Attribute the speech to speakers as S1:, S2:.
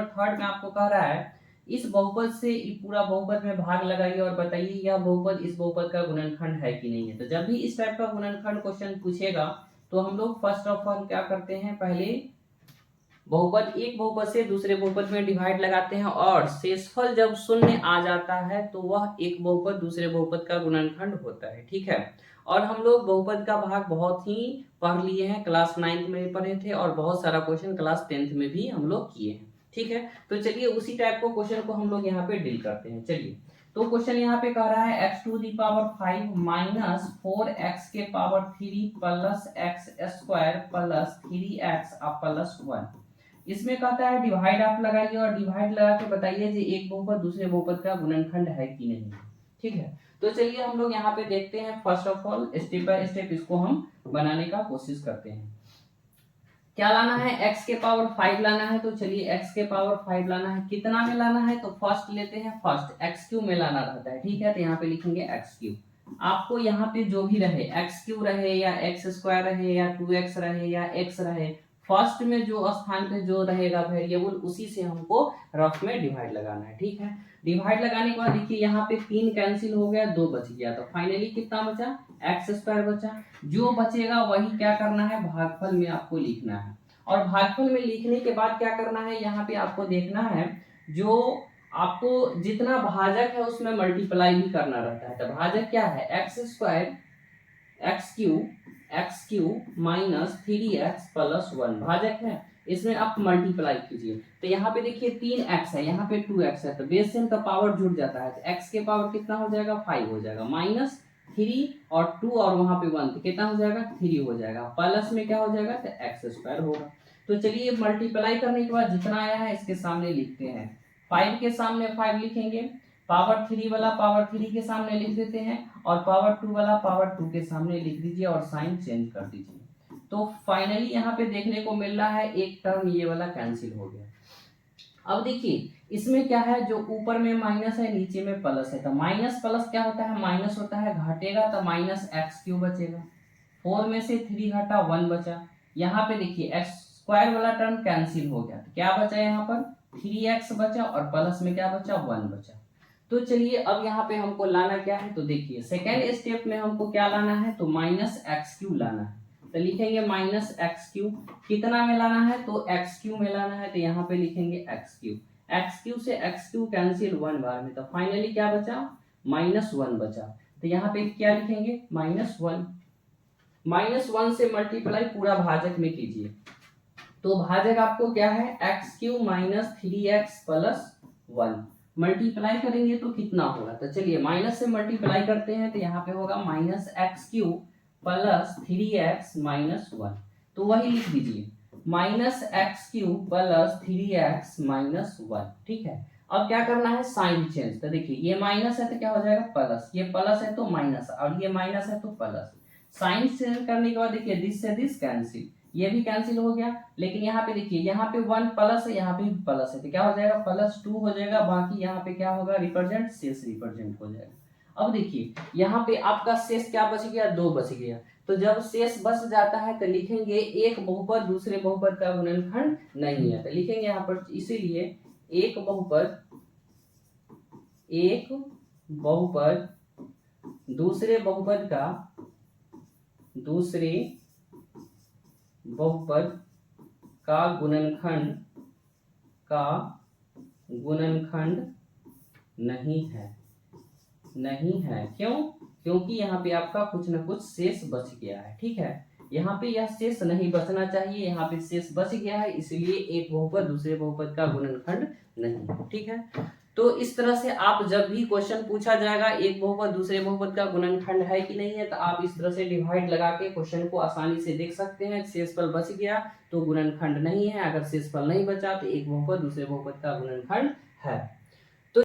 S1: Number third में आपको कह रहा है इस बहुपद से पूरा बहुपद में भाग लगाइए और बताइए यह बहुपद इस बहुपद का गुणनखंड है कि नहीं है। तो जब भी इस टाइप का गुणनखंड क्वेश्चन पूछेगा तो हम लोग फर्स्ट ऑफ ऑल क्या करते हैं, पहले बहुपद एक बहुपद से दूसरे बहुपद में डिवाइड लगाते हैं और शेषफल जब शून्य आ जाता है तो वह एक बहुपद दूसरे बहुपद का गुणनखंड होता है। ठीक है, और हम लोग बहुपद का भाग बहुत ही पढ़ लिए हैं, क्लास 9 में भी पढ़े थे और बहुत सारा क्वेश्चन क्लास 10th में भी हम लोग किए हैं। ठीक है, तो चलिए उसी टाइप को क्वेश्चन को हम लोग यहाँ पे डील करते हैं। चलिए, तो क्वेश्चन यहाँ पे कह रहा है x to the power 5 minus 4x के power 3 plus x square plus 3x plus 1। इसमें कहता है डिवाइड आप लगाइए और डिवाइड लगा के बताइए कि एक बहुपद दूसरे बहुपद का गुणनखंड है कि नहीं। ठीक है, तो चलिए हम लोग यहाँ पे देखते हैं। First of all step by step इसको हम बनाने का कोशिश करते हैं। क्या लाना है, x के पावर 5 लाना है। तो चलिए x के पावर 5 लाना है, कितना में लाना है तो फर्स्ट लेते हैं, फर्स्ट x क्यू में लाना रहता है। ठीक है, तो यहाँ पे लिखेंगे x क्यू। आपको यहाँ पे जो भी रहे x क्यू रहे या x स्क्वायर रहे या 2x रहे या x रहे, फर्स्ट में जो स्थान पे जो रहेगा वेरिएबल उसी से हमको रफ में डिवाइड लगाना है। ठीक है, डिवाइड लगाने के बाद देखिए यहाँ पे 3 कैंसिल हो गया, 2 बच गया, तो फाइनली कितना बचा, एक्स स्क्वायर बचा। जो बचेगा वही क्या करना है, भागफल में आपको लिखना है। और भागफल में लिखने के बाद क्या करना है, यहाँ पे आपको देखना है जो आपको जितना भाजक है उसमें मल्टीप्लाई भी करना रहता है। तो भाजक क्या है, x square x Q minus 3x plus 1 भाजक है, इसमें आप मल्टीप्लाई कीजिए। तो यहाँ पे देखिए 3x है, यहाँ पे 2x है, तो बेस से इनका पावर जुड़ जाता है, तो x के पावर कितना हो जाएगा, 5 हो जाएगा, माइनस 3 और 2 और वहां पे 1 तो कितना हो जाएगा, 3 हो जाएगा, प्लस में क्या हो जाएगा, तो एक्स स्क्वायर होगा। तो चलिए मल्टीप्लाई करने के बाद जितना आया है इसके सामने लिखते हैं। 5 के सामने 5 लिखेंगे, पावर 3 वाला पावर 3 के सामने लिख देते हैं और पावर 2 वाला पावर 2 के सामने लिख दीजिए और साइन चेंज कर दीजिए। तो फाइनली यहाँ पे देखने को मिल रहा है एक टर्म ये वाला कैंसिल हो गया। अब देखिए इसमें क्या है, जो ऊपर में माइनस है नीचे में प्लस है, तो माइनस प्लस क्या होता है, माइनस होता है, घटेगा तो माइनस एक्स क्यू बचेगा, 4 में से 3 घटा 1 बचा। यहाँ पे देखिए एक्स स्क्वायर वाला टर्म कैंसिल हो गया, तो क्या बचा यहाँ पर 3x बचा और प्लस में क्या बचा, 1 बचा। तो चलिए अब यहाँ पे हमको लाना क्या है, तो देखिए सेकेंड स्टेप में हमको क्या लाना है, तो माइनस एक्स क्यू लाना है। तो लिखेंगे माइनस एक्स क्यू, कितना में लाना है, तो एक्स क्यू में लाना है, तो यहाँ पे लिखेंगे एक्स क्यू से एक्स क्यू कैंसिल 1 बार में, तो फाइनली क्या बचा, माइनस 1 बचा। तो यहाँ पे क्या लिखेंगे, माइनस 1 से मल्टीप्लाई पूरा भाजक में कीजिए। तो भाजक आपको क्या है, x Q minus 3x plus 1 multiply करेंगे तो कितना होगा, तो चलिए माइनस से मल्टीप्लाई करते हैं, तो यहाँ पे होगा minus x Q plus 3x minus 1। तो वही लिख दीजिए, minus x Q plus 3x minus 1। ठीक है, अब क्या करना है, साइन चेंज। तो देखिए ये माइनस है तो क्या हो जाएगा प्लस, ये प्लस है तो माइनस और ये माइनस है तो प्लस। साइन चेंज करने के बाद देखिए दिस से दिस कैंसिल, ये भी कैंसिल हो गया, लेकिन यहाँ पे देखिए यहाँ पे 1 प्लस है, यहाँ पे प्लस है, तो क्या हो जाएगा, +2 हो जाएगा। बाकी यहाँ पे क्या होगा, रिप्रेजेंट शेष रिप्रेजेंट हो जाएगा। अब देखिए यहाँ पे आपका शेष क्या बच गया, 2 बच गया। तो जब शेष बच जाता है तो लिखेंगे एक बहुपद दूसरे बहुपद का गुणनखंड नहीं है, तो लिखेंगे यहाँ पर इसीलिए एक बहुपद दूसरे बहुपद का गुणनखंड नहीं है। क्यों, क्योंकि यहाँ पे आपका कुछ न कुछ शेष बच गया है। ठीक है, यहाँ पे यह शेष नहीं बचना चाहिए, यहाँ पे शेष बच गया है, इसलिए एक बहुपद दूसरे बहुपद का गुणनखंड नहीं है। ठीक है, तो इस तरह से आप जब भी क्वेश्चन पूछा जाएगा एक बहुपद दूसरे बहुपद का गुणनखंड है कि नहीं है, तो आप इस तरह से डिवाइड लगा के क्वेश्चन को आसानी से देख सकते हैं। शेषफल बच गया तो गुणनखंड नहीं है, अगर शेषफल नहीं बचा तो एक बहुपद दूसरे बहुपद का गुणनखंड है।